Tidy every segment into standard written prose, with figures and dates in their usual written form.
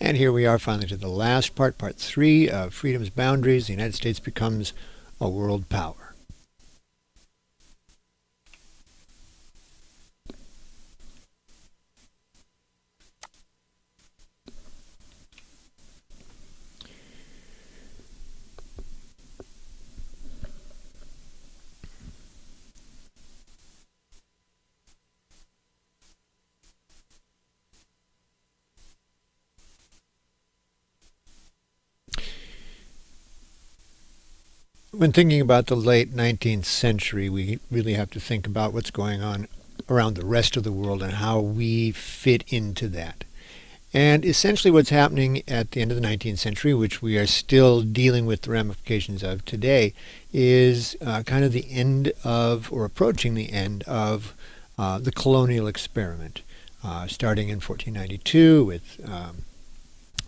And here we are finally to the last part, part 3 of Freedom's Boundaries. The United States becomes a world power. When thinking about the late 19th century, we really have to think about what's going on around the rest of the world and how we fit into that. And essentially what's happening at the end of the 19th century, which we are still dealing with the ramifications of today, is kind of the end of, or approaching the end of, the colonial experiment, starting in 1492 with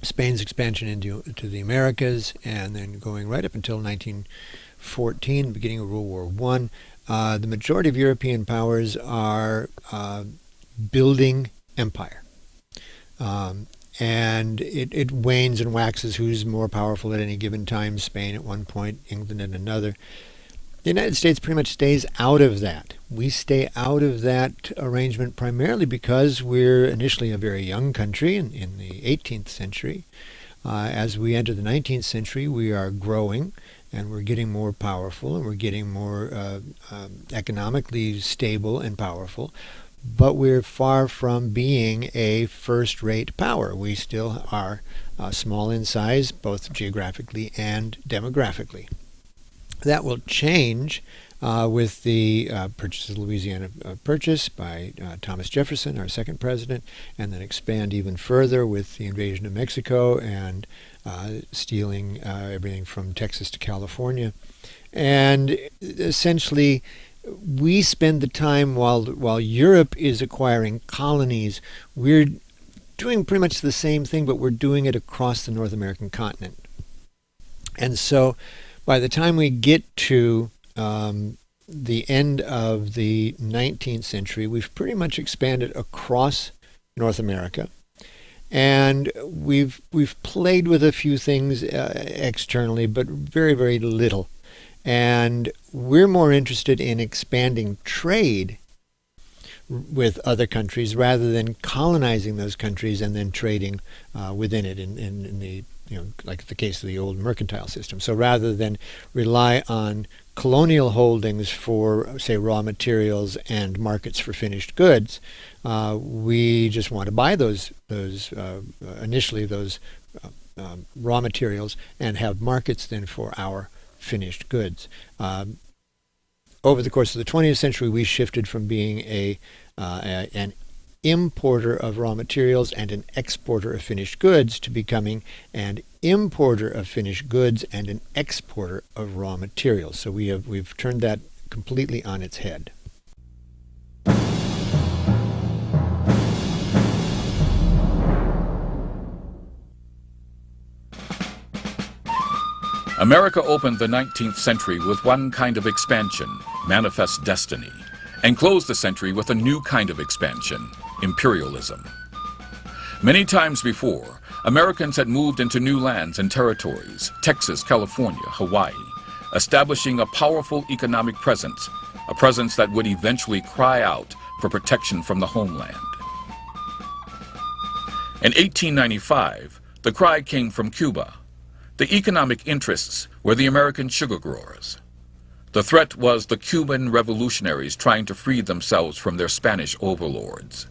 Spain's expansion into the Americas, and then going right up until 1914, beginning of World War I. The majority of European powers are building empire. And it wanes and waxes who's more powerful at any given time. Spain at one point, England at another. The United States pretty much stays out of that. We stay out of that arrangement primarily because we're initially a very young country in the 18th century. As we enter the 19th century, we are growing and we're getting more powerful and we're getting more economically stable and powerful. But we're far from being a first-rate power. We still are small in size, both geographically and demographically. That will change with the purchase of the Louisiana Purchase by Thomas Jefferson, our second president, and then expand even further with the invasion of Mexico and stealing everything from Texas to California. And essentially, we spend the time while Europe is acquiring colonies, we're doing pretty much the same thing, but we're doing it across the North American continent. And so by the time we get to the end of the 19th century, we've pretty much expanded across North America. And we've played with a few things externally, but very, very little. And we're more interested in expanding trade with other countries rather than colonizing those countries and then trading within it in the, like the case of the old mercantile system. So rather than rely on colonial holdings for, say, raw materials and markets for finished goods, we just want to buy those initially those raw materials and have markets then for our finished goods. Over the course of the 20th century, we shifted from being an importer of raw materials and an exporter of finished goods to becoming an importer of finished goods and an exporter of raw materials. So we've turned that completely on its head. America opened the 19th century with one kind of expansion, manifest destiny, and closed the century with a new kind of expansion, imperialism. Many times before, Americans had moved into new lands and territories, Texas, California, Hawaii, establishing a powerful economic presence, a presence that would eventually cry out for protection from the homeland. In 1895, the cry came from Cuba. The economic interests were the American sugar growers. The threat was the Cuban revolutionaries trying to free themselves from their Spanish overlords.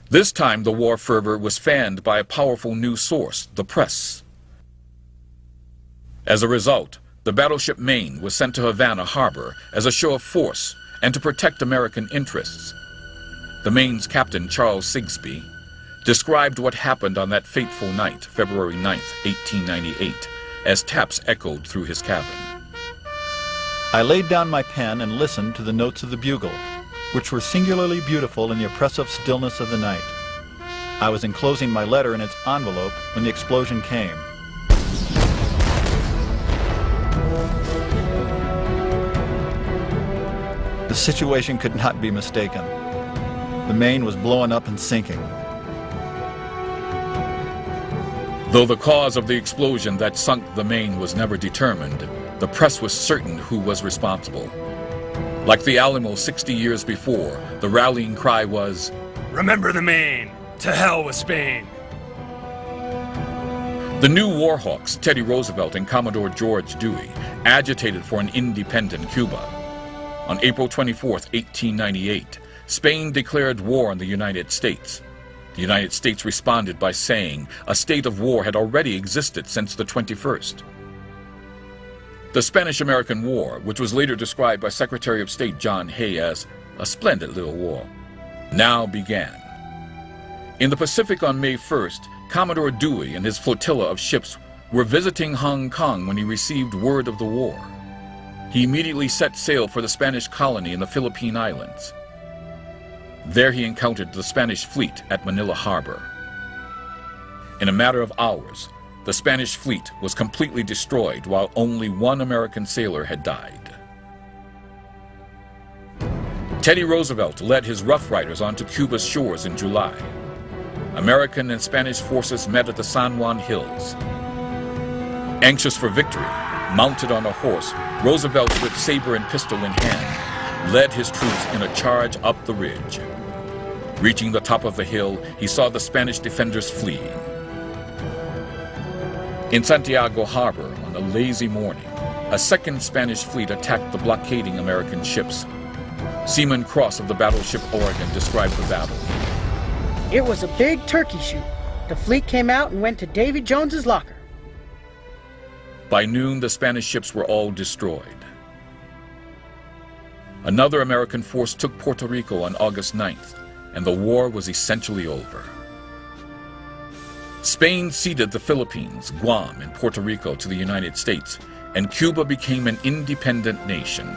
This time the war fervor was fanned by a powerful new source, the press. As a result, the battleship Maine was sent to Havana Harbor as a show of force and to protect American interests. The Maine's captain, Charles Sigsbee, described what happened on that fateful night, February 9th, 1898, as taps echoed through his cabin. I laid down my pen and listened to the notes of the bugle, which were singularly beautiful in the oppressive stillness of the night. I was enclosing my letter in its envelope when the explosion came. The situation could not be mistaken. The Maine was blowing up and sinking. Though the cause of the explosion that sunk the Maine was never determined, the press was certain who was responsible. Like the Alamo 60 years before, the rallying cry was, "Remember the Maine! To hell with Spain!" The new war hawks, Teddy Roosevelt and Commodore George Dewey, agitated for an independent Cuba. On April 24, 1898, Spain declared war on the United States. The United States responded by saying a state of war had already existed since the 21st. The Spanish-American War, which was later described by Secretary of State John Hay as a splendid little war, now began. In the Pacific on May 1st, Commodore Dewey and his flotilla of ships were visiting Hong Kong when he received word of the war. He immediately set sail for the Spanish colony in the Philippine Islands. There he encountered the Spanish fleet at Manila Harbor. In a matter of hours, the Spanish fleet was completely destroyed while only one American sailor had died. Teddy Roosevelt led his Rough Riders onto Cuba's shores in July. American and Spanish forces met at the San Juan Hills. Anxious for victory, mounted on a horse, Roosevelt, with saber and pistol in hand, led his troops in a charge up the ridge. Reaching the top of the hill, he saw the Spanish defenders fleeing. In Santiago Harbor, on a lazy morning, a second Spanish fleet attacked the blockading American ships. Seaman Cross of the battleship Oregon described the battle. "It was a big turkey shoot. The fleet came out and went to Davy Jones's locker." By noon, the Spanish ships were all destroyed. Another American force took Puerto Rico on August 9th, and the war was essentially over. Spain ceded the Philippines, Guam, and Puerto Rico to the United States, and Cuba became an independent nation.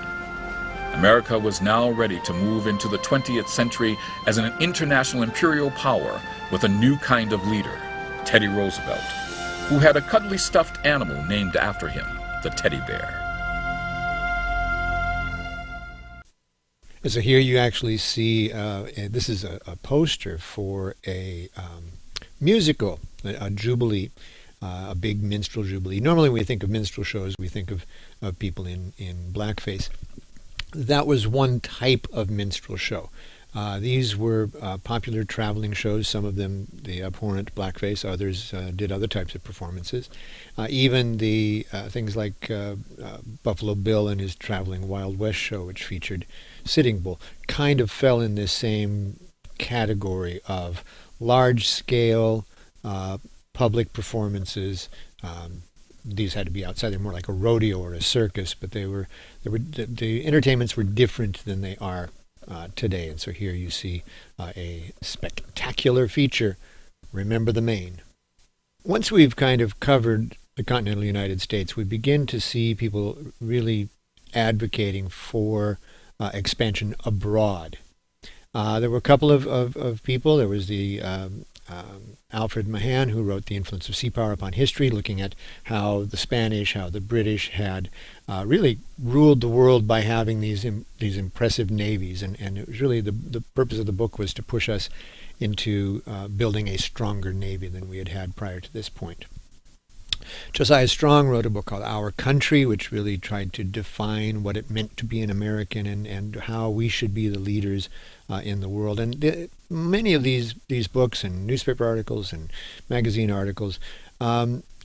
America was now ready to move into the 20th century as an international imperial power with a new kind of leader, Teddy Roosevelt, who had a cuddly stuffed animal named after him, the teddy bear. So here you actually see, this is a poster for a musical, a jubilee, a big minstrel jubilee. Normally when we think of minstrel shows, we think of people in blackface. That was one type of minstrel show. These were popular traveling shows, some of them the abhorrent blackface, others did other types of performances. Even the things like Buffalo Bill and his traveling Wild West show, which featured Sitting Bull, kind of fell in this same category of large-scale public performances. These had to be outside. They're more like a rodeo or a circus, but the entertainments were different than they are today. And so here you see a spectacular feature, Remember the Maine. Once we've kind of covered the continental United States, we begin to see people really advocating for expansion abroad. There were a couple of people. There was the Alfred Mahan, who wrote The Influence of Sea Power Upon History, looking at how the Spanish, how the British had really ruled the world by having these impressive navies. And it was really the purpose of the book was to push us into building a stronger navy than we had had prior to this point. Josiah Strong wrote a book called Our Country, which really tried to define what it meant to be an American and how we should be the leaders in the world. And many of these books and newspaper articles and magazine articles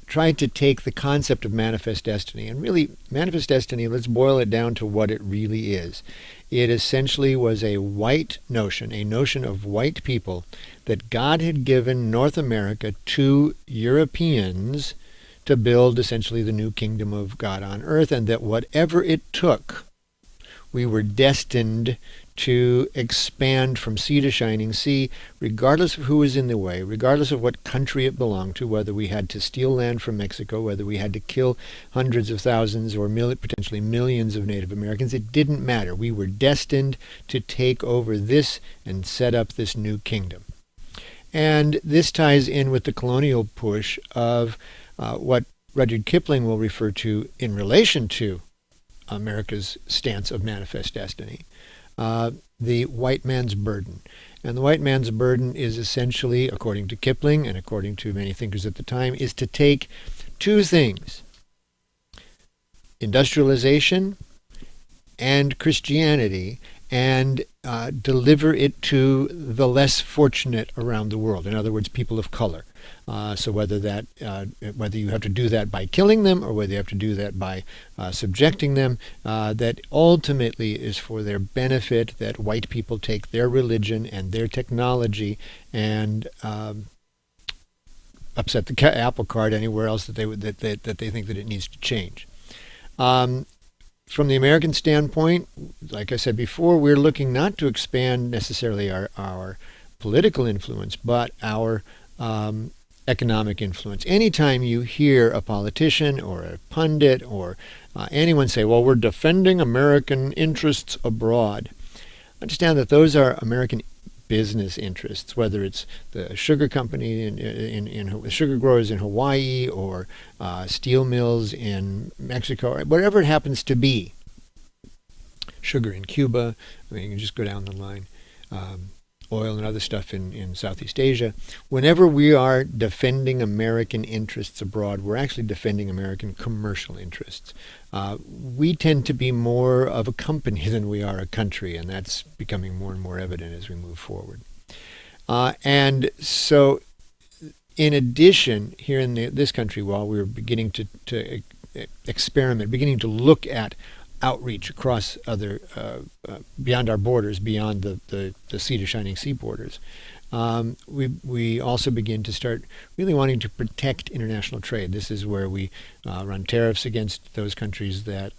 tried to take the concept of manifest destiny. And really, manifest destiny, let's boil it down to what it really is. It essentially was a white notion, a notion of white people, that God had given North America to Europeans to build essentially the new kingdom of God on earth, and that whatever it took, we were destined to expand from sea to shining sea, regardless of who was in the way, regardless of what country it belonged to, whether we had to steal land from Mexico, whether we had to kill hundreds of thousands or potentially millions of Native Americans. It didn't matter. We were destined to take over this and set up this new kingdom. And this ties in with the colonial push of what Rudyard Kipling will refer to in relation to America's stance of manifest destiny, the white man's burden. And the white man's burden is essentially, according to Kipling and according to many thinkers at the time, is to take two things: industrialization and Christianity, and deliver it to the less fortunate around the world. In other words, people of color. So whether you have to do that by killing them or whether you have to do that by subjecting them, that ultimately is for their benefit, that white people take their religion and their technology and upset the apple cart anywhere else that they think that it needs to change. From the American standpoint, like I said before, we're looking not to expand necessarily our political influence, but our economic influence. Anytime you hear a politician or a pundit or anyone say, well, we're defending American interests abroad, understand that those are American business interests, whether it's the sugar company in sugar growers in Hawaii or steel mills in Mexico, whatever it happens to be. Sugar in Cuba, I mean, you can just go down the line. Oil and other stuff in Southeast Asia. Whenever we are defending American interests abroad, we're actually defending American commercial interests. We tend to be more of a company than we are a country, and that's becoming more and more evident as we move forward. And so, in addition, here in this country, while we were beginning to experiment, beginning to look at outreach across other beyond our borders, beyond the sea to shining sea borders, we also begin to start really wanting to protect international trade. This is where we run tariffs against those countries that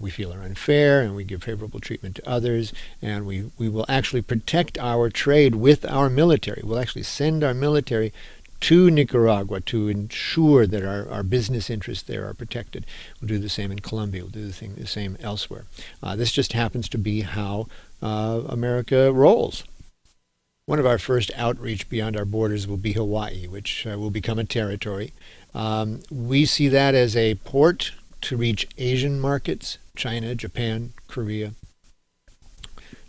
we feel are unfair, and we give favorable treatment to others, and we will actually protect our trade with our military. We'll actually send our military to Nicaragua to ensure that our business interests there are protected. We'll do the same in Colombia. We'll do the same elsewhere. This just happens to be how America rolls. One of our first outreach beyond our borders will be Hawaii, which will become a territory. We see that as a port to reach Asian markets, China, Japan, Korea.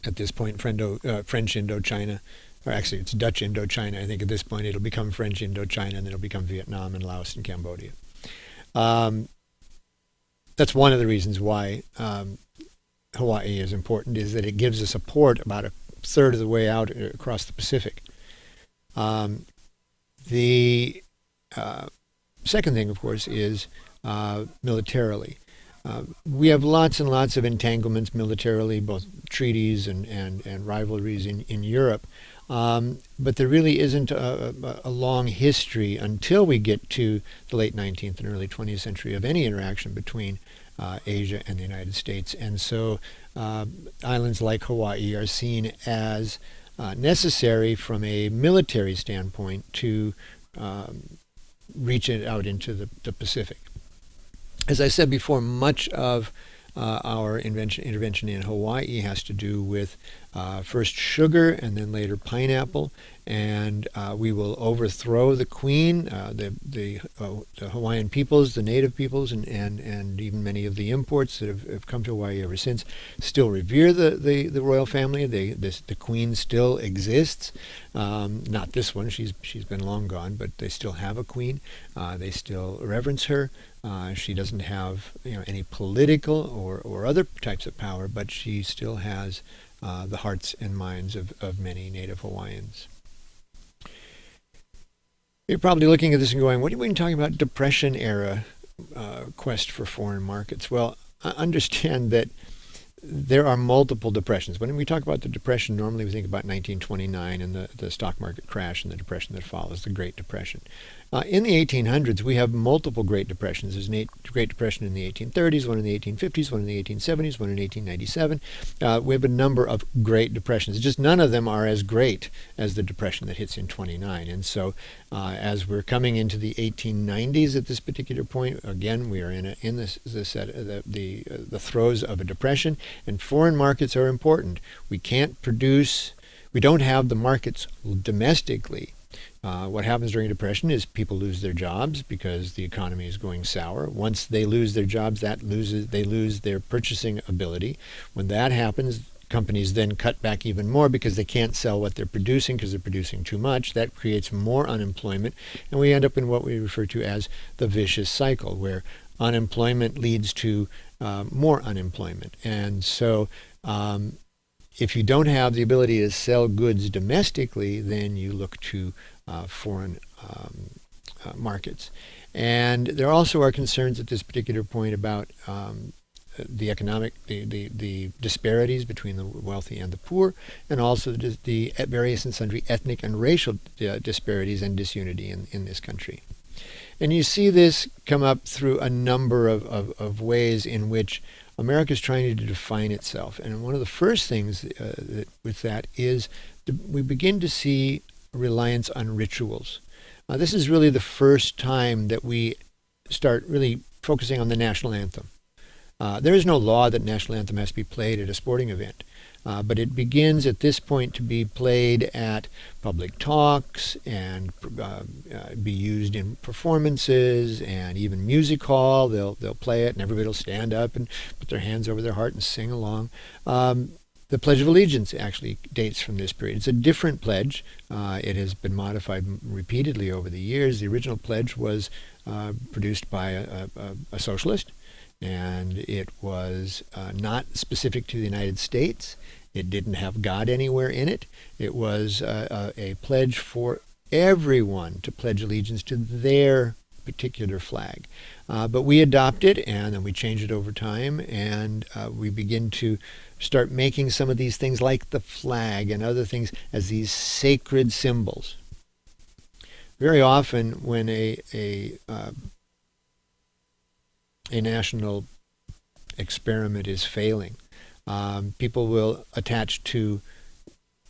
At this point, French Indochina. Or actually, it's Dutch Indochina. I think at this point it'll become French Indochina, and then it'll become Vietnam and Laos and Cambodia. That's one of the reasons why Hawaii is important, is that it gives us a port about a third of the way out across the Pacific. The second thing, of course, is militarily. We have lots and lots of entanglements militarily, both treaties and rivalries in Europe. But there really isn't a long history until we get to the late 19th and early 20th century of any interaction between Asia and the United States. And so islands like Hawaii are seen as necessary from a military standpoint to reach it out into the Pacific. As I said before, much of our intervention in Hawaii has to do with first sugar and then later pineapple, and we will overthrow the queen, the Hawaiian peoples, the native peoples, and even many of the imports that have come to Hawaii ever since still revere the royal family. The queen still exists. Not this one; she's been long gone, but they still have a queen. They still reverence her. She doesn't have any political or other types of power, but she still has the hearts and minds of many native Hawaiians. You're probably looking at this and going, what are we talking about Depression era quest for foreign markets? Well, understand that there are multiple depressions. When we talk about the Depression, normally we think about 1929 and the stock market crash and the depression that follows, the Great Depression. In the 1800s, we have multiple Great Depressions. There's a Great Depression in the 1830s, one in the 1850s, one in the 1870s, one in 1897. We have a number of Great Depressions. Just none of them are as great as the Depression that hits in 29. And so as we're coming into the 1890s at this particular point, again, we are in the throes of a depression, and foreign markets are important. We don't have the markets domestically. What happens during a depression is people lose their jobs because the economy is going sour. Once they lose their jobs, they lose their purchasing ability. When that happens, companies then cut back even more because they can't sell what they're producing because they're producing too much. That creates more unemployment, and we end up in what we refer to as the vicious cycle, where unemployment leads to more unemployment. And so if you don't have the ability to sell goods domestically, then you look to foreign markets. And there also are concerns at this particular point about the economic, the disparities between the wealthy and the poor, and also the various and sundry ethnic and racial disparities and disunity in this country. And you see this come up through a number of ways in which America is trying to define itself. And one of the first things with that is we begin to see reliance on rituals. This is really the first time that we start really focusing on the national anthem. There is no law that national anthem has to be played at a sporting event, but it begins at this point to be played at public talks and be used in performances and even music hall. They'll play it and everybody will stand up and put their hands over their heart and sing along. The Pledge of Allegiance actually dates from this period. It's a different pledge. It has been modified repeatedly over the years. The original pledge was produced by a socialist, and it was not specific to the United States. It didn't have God anywhere in it. It was a pledge for everyone to pledge allegiance to their particular flag. But we adopt it, and then we change it over time, and we begin to start making some of these things like the flag and other things as these sacred symbols. Very often when a national experiment is failing, people will attach to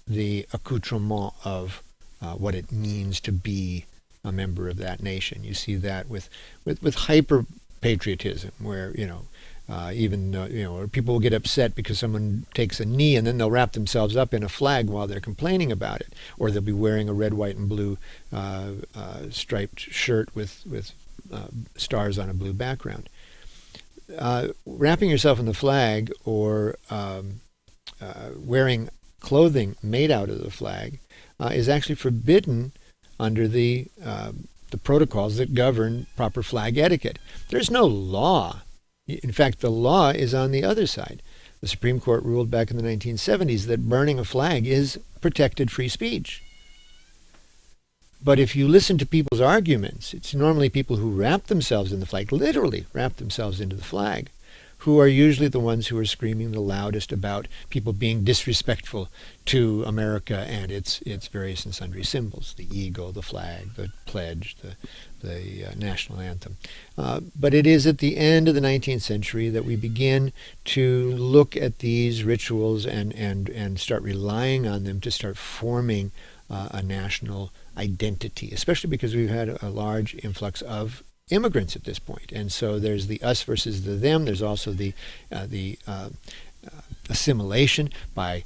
the accoutrement of what it means to be a member of that nation. You see that with hyper patriotism, where or people will get upset because someone takes a knee and then they'll wrap themselves up in a flag while they're complaining about it, or they'll be wearing a red, white, and blue striped shirt with stars on a blue background. Wrapping yourself in the flag or wearing clothing made out of the flag is actually forbidden under the protocols that govern proper flag etiquette. There's no law. In fact, the law is on the other side. The Supreme Court ruled back in the 1970s that burning a flag is protected free speech. But if you listen to people's arguments, it's normally people who wrap themselves in the flag, literally wrap themselves into the flag, who are usually the ones who are screaming the loudest about people being disrespectful to America and its various and sundry symbols, the eagle, the flag, the pledge, the national anthem. But it is at the end of the 19th century that we begin to look at these rituals and start relying on them to start forming a national identity, especially because we've had a large influx of immigrants at this point. And so there's the us versus the them. There's also the assimilation. By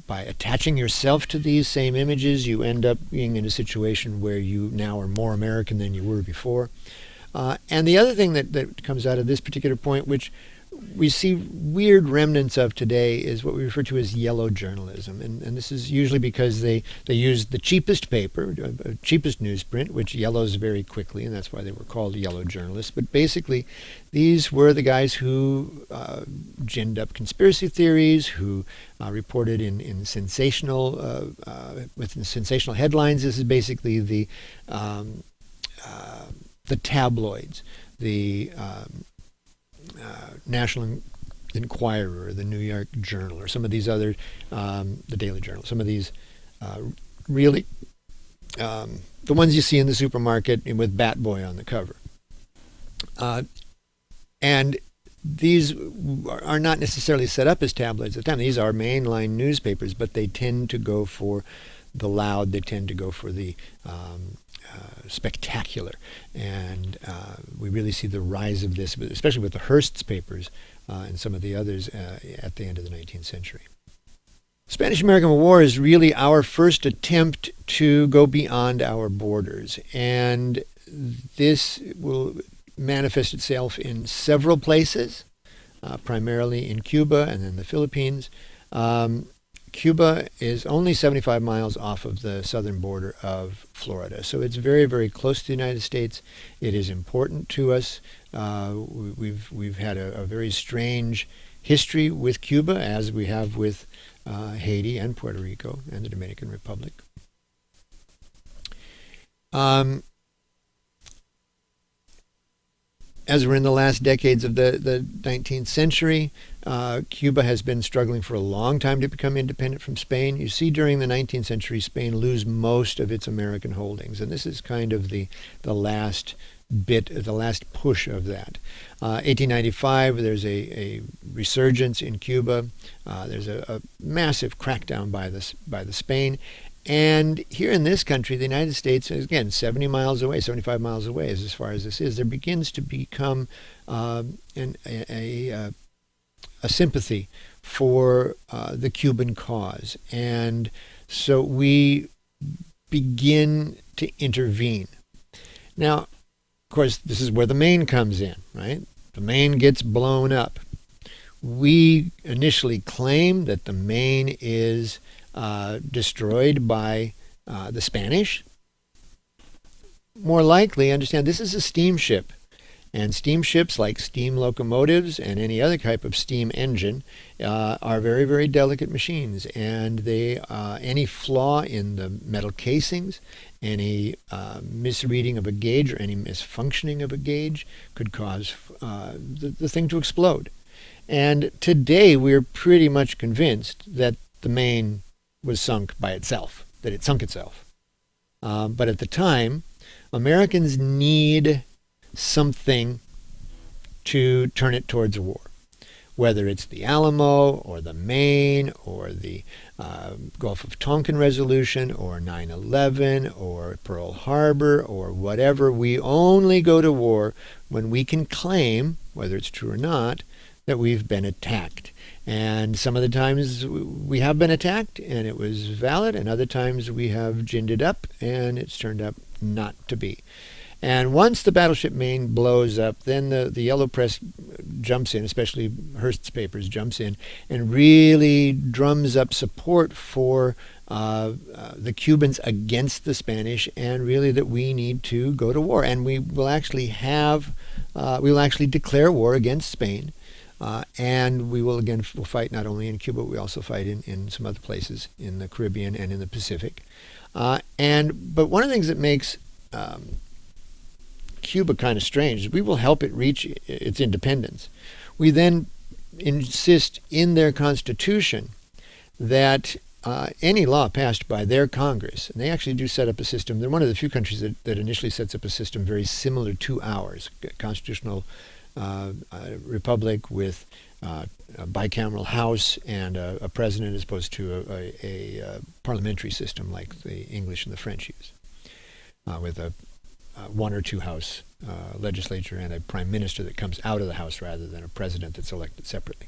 attaching yourself to these same images, you end up being in a situation where you now are more American than you were before. And the other thing that comes out of this particular point, which we see weird remnants of today, is what we refer to as yellow journalism. And this is usually because they use the cheapest paper, cheapest newsprint, which yellows very quickly, and that's why they were called yellow journalists. But basically, these were the guys who ginned up conspiracy theories, who reported in sensational, with sensational headlines. This is basically the tabloids, the National Enquirer, the New York Journal, or some of these other, the Daily Journal, some of these really, the ones you see in the supermarket with Bat Boy on the cover. And these are not necessarily set up as tabloids at the time. These are mainline newspapers, but they tend to go for the loud, they tend to go for the spectacular, and we really see the rise of this, especially with the Hearst's papers and some of the others at the end of the 19th century. Spanish-American War is really our first attempt to go beyond our borders, and this will manifest itself in several places, primarily in Cuba and then the Philippines. Cuba is only 75 miles off of the southern border of Florida. So it's very, very close to the United States. It is important to us. We've had a very strange history with Cuba, as we have with Haiti and Puerto Rico and the Dominican Republic. As we're in the last decades of the 19th century, Cuba has been struggling for a long time to become independent from Spain. You see during the 19th century, Spain lose most of its American holdings, and this is kind of the last bit, the last push of that. 1895, there's a resurgence in Cuba. There's a massive crackdown by the Spain. And here in this country, the United States, again, 70 miles away, 75 miles away as far as this is, there begins to become a sympathy for the Cuban cause. And so we begin to intervene. Now, of course, this is where the Maine comes in, right? The Maine gets blown up. We initially claim that the Maine is destroyed by the Spanish. More likely, understand this is a steamship, and steamships, like steam locomotives and any other type of steam engine, are very, very delicate machines, and they any flaw in the metal casings, any misreading of a gauge or any misfunctioning of a gauge could cause the thing to explode. And today we're pretty much convinced that the Maine was sunk by itself, that it sunk itself. But at the time, Americans need something to turn it towards a war, whether it's the Alamo or the Maine or the Gulf of Tonkin resolution or 9/11 or Pearl Harbor or whatever. We only go to war when we can claim, whether it's true or not, that we've been attacked. And some of the times we have been attacked and it was valid, and other times we have ginned it up and it's turned out not to be. And once the battleship Maine blows up, then the yellow press jumps in, especially Hearst's papers jumps in, and really drums up support for the Cubans against the Spanish, and really that we need to go to war. And we will actually declare war against Spain. And we will we'll fight not only in Cuba, but we also fight in some other places in the Caribbean and in the Pacific. But one of the things that makes Cuba kind of strange is we will help it reach its independence. We then insist in their constitution that any law passed by their Congress, and they actually do set up a system, they're one of the few countries that initially sets up a system very similar to ours, a constitutional republic with a bicameral House and a president, as opposed to a parliamentary system like the English and the French use, with a one or two House legislature and a prime minister that comes out of the House rather than a president that's elected separately.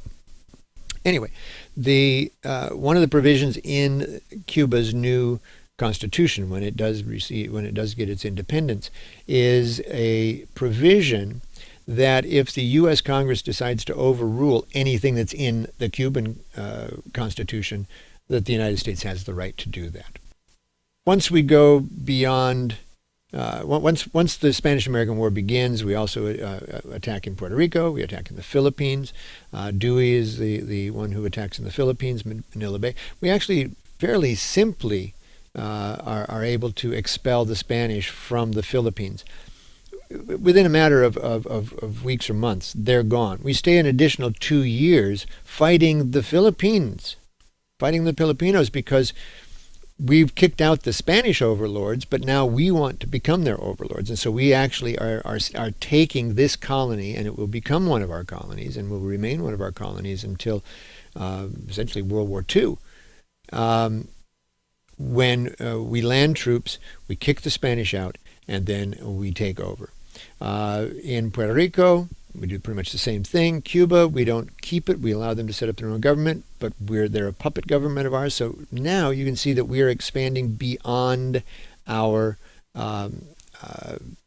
Anyway, one of the provisions in Cuba's new constitution, when it does get its independence, is a provision that if the U.S. Congress decides to overrule anything that's in the Cuban Constitution, that the United States has the right to do that. Once we go beyond, once the Spanish-American War begins, we also attack in Puerto Rico, we attack in the Philippines. Dewey is the one who attacks in the Philippines, Manila Bay. We actually fairly simply are able to expel the Spanish from the Philippines. Within a matter of weeks or months, they're gone. We stay an additional 2 years fighting the Filipinos, because we've kicked out the Spanish overlords, but now we want to become their overlords. And so we actually are taking this colony, and it will become one of our colonies and will remain one of our colonies until essentially World War II. When we land troops, we kick the Spanish out, and then we take over. In Puerto Rico, we do pretty much the same thing. Cuba, we don't keep it. We allow them to set up their own government, but they're a puppet government of ours. So now you can see that we are expanding beyond our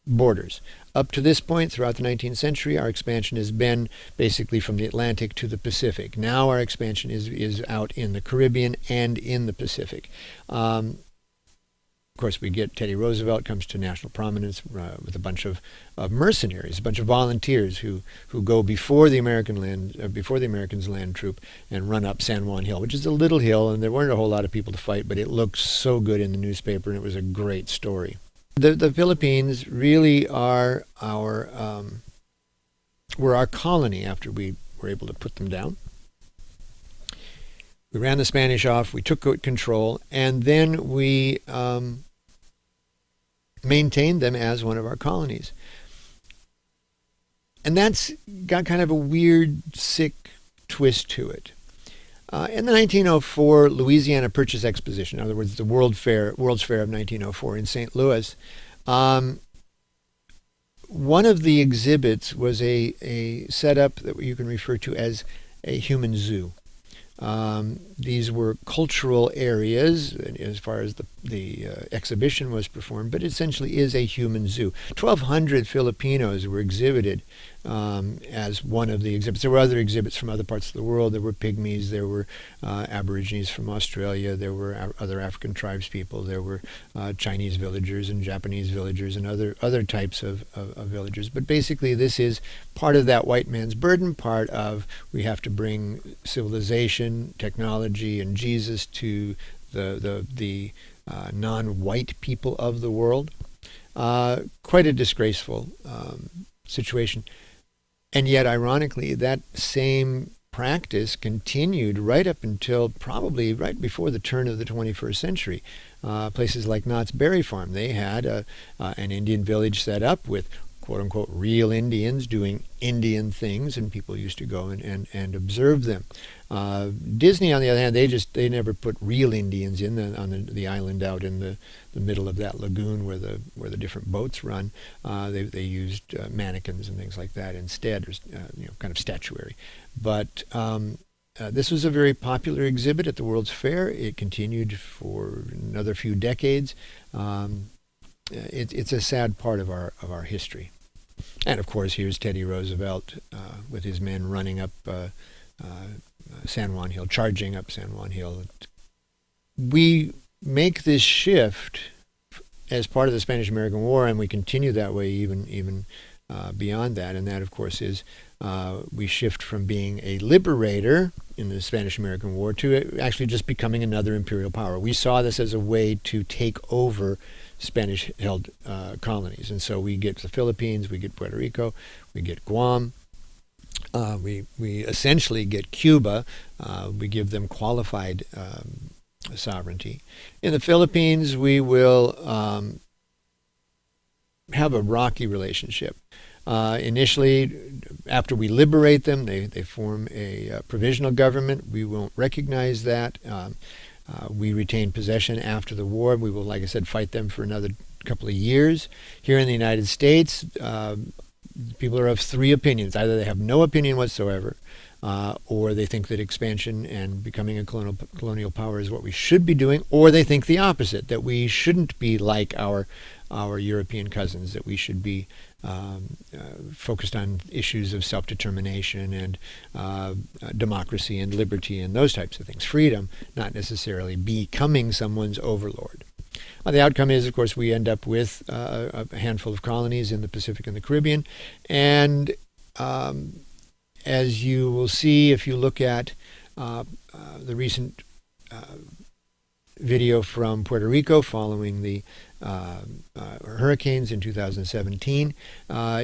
borders. Up to this point, throughout the 19th century, our expansion has been basically from the Atlantic to the Pacific. Now our expansion is out in the Caribbean and in the Pacific. Of course, we get Teddy Roosevelt comes to national prominence with a bunch of mercenaries, a bunch of volunteers who go before the Americans land troop and run up San Juan Hill, which is a little hill, and there weren't a whole lot of people to fight, but it looked so good in the newspaper, and it was a great story. The Philippines really are were our colony after we were able to put them down. We ran the Spanish off, we took control, and then we maintained them as one of our colonies. And that's got kind of a weird, sick twist to it. In the 1904 Louisiana Purchase Exposition, in other words, the World's Fair of 1904 in St. Louis, one of the exhibits was a setup that you can refer to as a human zoo. These were cultural areas as far as the exhibition was performed, but essentially is a human zoo. 1,200 Filipinos were exhibited as one of the exhibits. There were other exhibits from other parts of the world. There were Pygmies, there were Aborigines from Australia, there were other African tribes people, there were Chinese villagers and Japanese villagers and other types of villagers. But basically this is part of that white man's burden, part of we have to bring civilization, technology, and Jesus to the non-white people of the world. Quite a disgraceful situation. And yet, ironically, that same practice continued right up until probably right before the turn of the 21st century. Places like Knott's Berry Farm, they had an Indian village set up with quote-unquote real Indians doing Indian things, and people used to go and observe them. Disney, on the other hand, they never put real Indians on the island out in the middle of that lagoon where the different boats run. They used mannequins and things like that instead, or kind of statuary. But this was a very popular exhibit at the World's Fair. It continued for another few decades. It's a sad part of our history. And of course, here's Teddy Roosevelt with his men running up San Juan Hill, charging up San Juan Hill. We make this shift as part of the Spanish-American War, and we continue that way even beyond that. And that, of course, is we shift from being a liberator in the Spanish-American War to actually just becoming another imperial power. We saw this as a way to take over Spanish-held colonies. And so we get the Philippines, we get Puerto Rico, we get Guam, we essentially get Cuba. We give them qualified sovereignty. In the Philippines, we will have a rocky relationship. Initially, after we liberate them, they form a provisional government. We won't recognize that. We retain possession after the war. We will, like I said, fight them for another couple of years. Here in the United States, people are of three opinions. Either they have no opinion whatsoever, or they think that expansion and becoming a colonial power is what we should be doing, or they think the opposite, that we shouldn't be like our European cousins, that we should be focused on issues of self-determination and democracy and liberty and those types of things. Freedom, not necessarily becoming someone's overlord. The outcome is, of course, we end up with a handful of colonies in the Pacific and the Caribbean. And as you will see if you look at the recent video from Puerto Rico following the hurricanes in 2017,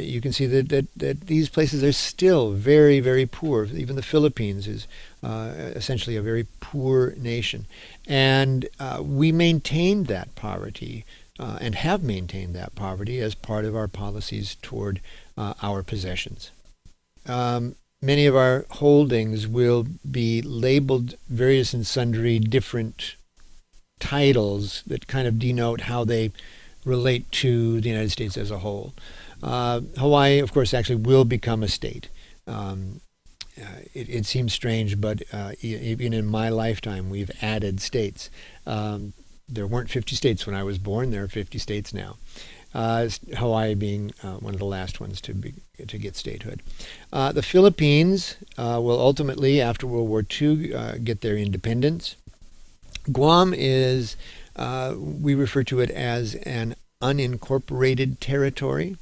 you can see that these places are still very, very poor. Even the Philippines is essentially a very poor nation. And we maintained that poverty and have maintained that poverty as part of our policies toward our possessions. Many of our holdings will be labeled various and sundry different titles that kind of denote how they relate to the United States as a whole. Hawaii, of course, actually will become a state. It seems strange, but even in my lifetime, we've added states. There weren't 50 states when I was born. There are 50 states now. Hawaii being one of the last ones to get statehood. The Philippines will ultimately, after World War II, get their independence. Guam is, we refer to it as an unincorporated territory.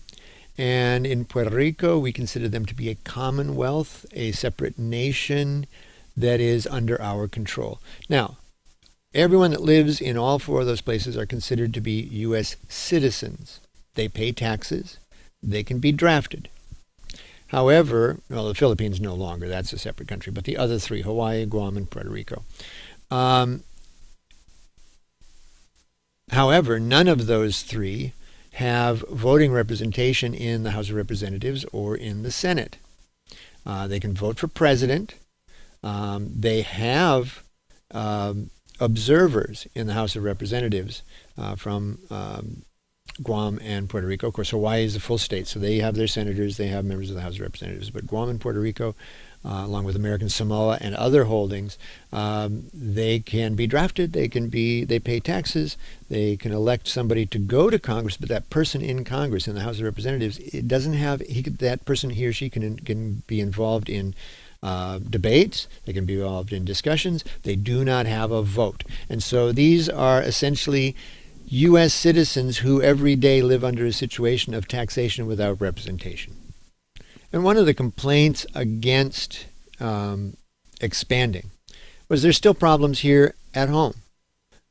And in Puerto Rico, we consider them to be a commonwealth, a separate nation that is under our control. Now, everyone that lives in all four of those places are considered to be U.S. citizens. They pay taxes. They can be drafted. However, well, the Philippines no longer. That's a separate country. But the other three, Hawaii, Guam, and Puerto Rico. However, none of those three have voting representation in the House of Representatives or in the Senate. They can vote for president. They have observers in the House of Representatives from Guam and Puerto Rico. Of course, Hawaii is a full state, so they have their senators, they have members of the House of Representatives. But Guam and Puerto Rico, along with American Samoa and other holdings, they can be drafted, they pay taxes, they can elect somebody to go to Congress, but that person in Congress, in the House of Representatives, it doesn't have, that person, he or she can be involved in debates, they can be involved in discussions, they do not have a vote. And so these are essentially U.S. citizens who every day live under a situation of taxation without representation. And one of the complaints against expanding was there's still problems here at home.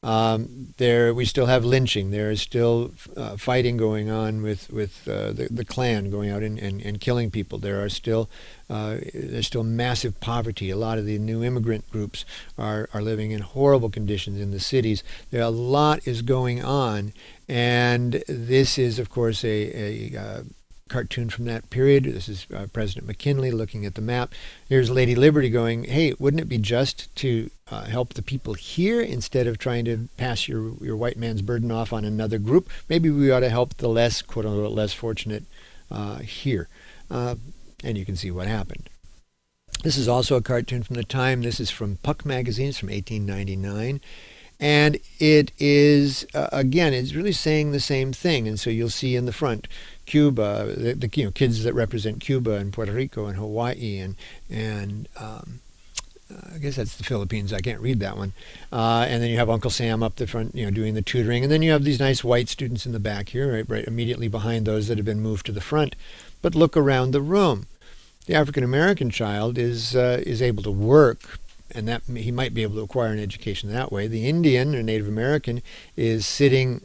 We still have lynching. There is still fighting going on with the Klan going out and killing people. There's still massive poverty. A lot of the new immigrant groups are living in horrible conditions in the cities. A lot is going on, and this is, of course, a cartoon from that period. This is President McKinley looking at the map. Here's Lady Liberty going, hey, wouldn't it be just to help the people here instead of trying to pass your white man's burden off on another group? Maybe we ought to help the less, quote unquote, less fortunate here. And you can see what happened. This is also a cartoon from the time. This is from Puck magazine. It's from 1899. And it is, again, it's really saying the same thing. And so you'll see in the front, Cuba, the kids that represent Cuba and Puerto Rico and Hawaii and I guess that's the Philippines. I can't read that one. And then you have Uncle Sam up the front, doing the tutoring. And then you have these nice white students in the back here, right immediately behind those that have been moved to the front. But look around the room. The African American child is able to work, and that he might be able to acquire an education that way. The Indian or Native American is sitting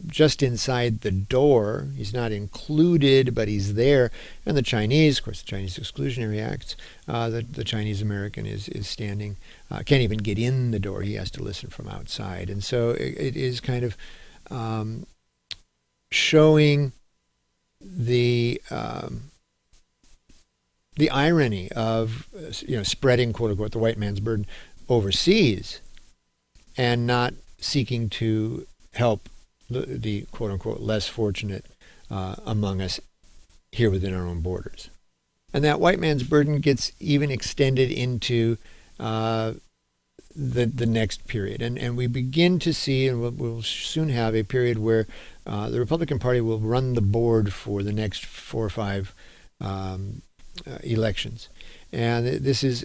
just inside the door. He's not included, but he's there. And the Chinese, of course, the Chinese Exclusionary Acts, the Chinese American is standing, can't even get in the door. He has to listen from outside. And so it is kind of showing the irony of spreading, quote unquote, the white man's burden overseas and not seeking to help the quote unquote less fortunate among us here within our own borders. And that white man's burden gets even extended into the next period. And we begin to see, and we'll soon have a period where the Republican Party will run the board for the next 4 or 5 elections. And this is,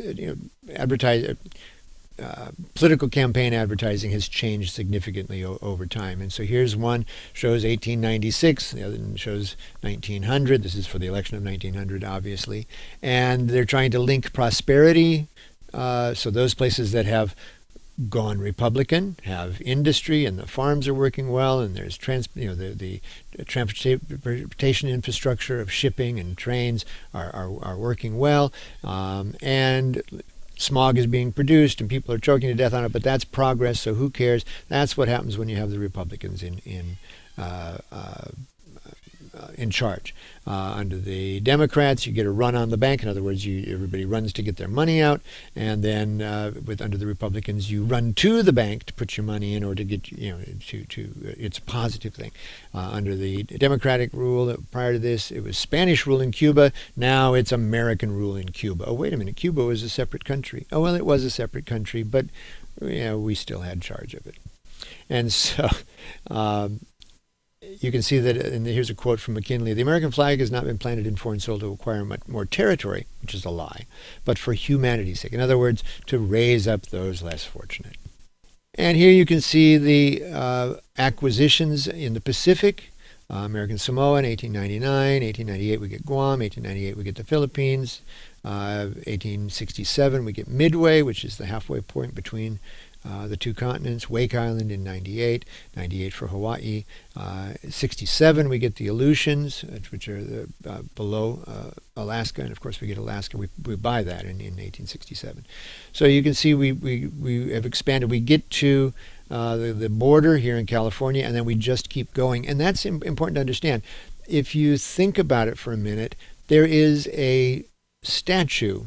political campaign advertising has changed significantly over time. And so here's one, shows 1896, the other one shows 1900. This is for the election of 1900, obviously. And they're trying to link prosperity. So those places that have gone Republican have industry and the farms are working well, and there's the transportation infrastructure of shipping and trains are working well, and smog is being produced and people are choking to death on it, but that's progress, so who cares? That's what happens when you have the Republicans in charge. Under the Democrats, you get a run on the bank. In other words, everybody runs to get their money out, and then under the Republicans, you run to the bank to put your money in or to get it's a positive thing. Under the Democratic rule prior to this, it was Spanish rule in Cuba. Now it's American rule in Cuba. Oh, wait a minute, Cuba was a separate country. Oh, well, it was a separate country, but we still had charge of it. And so you can see that, and here's a quote from McKinley, "The American flag has not been planted in foreign soil to acquire much more territory," which is a lie, "but for humanity's sake." In other words, to raise up those less fortunate. And here you can see the acquisitions in the Pacific. American Samoa in 1899, 1898 we get Guam, 1898 we get the Philippines, 1867 we get Midway, which is the halfway point between the two continents, Wake Island in 98, 98 for Hawaii, 67 we get the Aleutians, which are below Alaska, and of course we get Alaska, we buy that in 1867. So you can see we have expanded, we get to the border here in California, and then we just keep going. And that's important to understand. If you think about it for a minute, there is a statue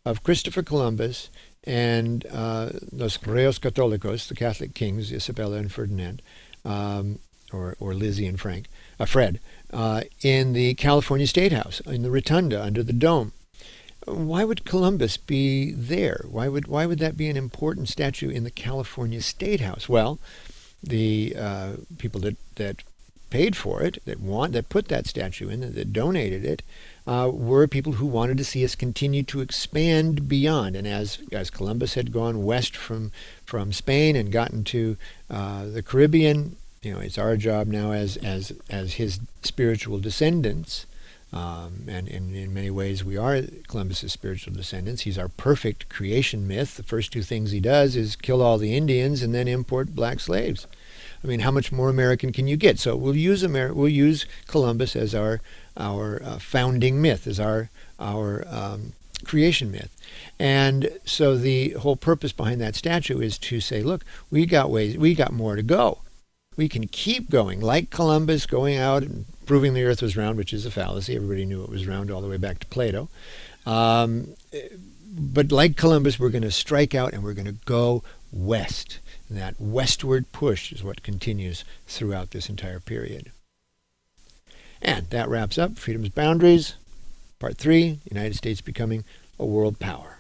of Christopher Columbus and Los Reyes Católicos, the Catholic kings, Isabella and Ferdinand, or Lizzie and Fred, in the California State House, in the rotunda under the dome. Why would Columbus be there? Why would that be an important statue in the California State House? Well, the people that paid for it, that put that statue in, that donated it, were people who wanted to see us continue to expand beyond. And as Columbus had gone west from Spain and gotten to the Caribbean, it's our job now as his spiritual descendants. And in many ways we are Columbus's spiritual descendants. He's our perfect creation myth. The first two things he does is kill all the Indians and then import black slaves. I mean, how much more American can you get? So we'll use Columbus as our founding myth, as our creation myth. And so the whole purpose behind that statue is to say, look, we got more to go. We can keep going, like Columbus, going out and proving the earth was round, which is a fallacy. Everybody knew it was round all the way back to Plato. But like Columbus, we're going to strike out and we're going to go west. And that westward push is what continues throughout this entire period. And that wraps up Freedom's Boundaries, Part 3, United States Becoming a World Power.